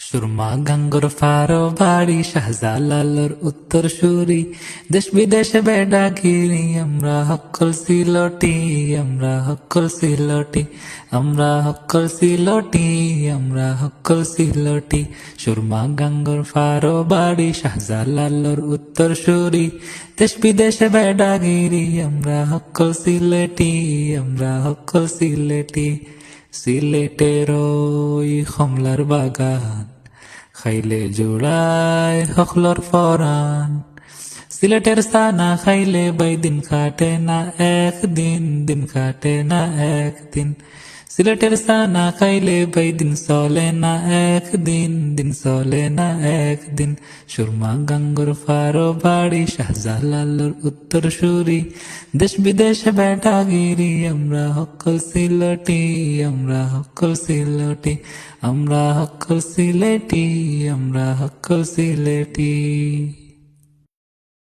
সুরমা গাঙ্গর ফারো বাড়ি শাহজালালোর উত্তর সুরি দেশ বিদেশে বেডাগিরি আমরা হকল সিলটি আমরা হকল সিলটি আমরা হকল সিলটি আমরা হকল সিলটি সুরমা গাঙ্গর ফারো বাড়ি শাহজালালোর উত্তর সুরি দেশ বিদেশে বেডাগিরি আমরা হকল সিলেটি আমরা হকল সিলেটি সিলেটের ওই কমলার বাগান খাইলে জোড়ায় হকলর ফরান সিলেটের সানা খাইলে বাই দিন কাটে না একদিন দিন কাটে না একদিন সিলেটের সানা খাইলে বাই দিন চলে না একদিন দিন চলে না একদিন সুরমা গাঙ্গর ফারো বাড়ি শাহজালালোর উত্তর সুরি দেশ বিদেশে বেটাগিরি আমরা হকল সিলটি আমরা হকল সিলটি আমরা হকল সিলেটি আমরা হকল সিলেটি।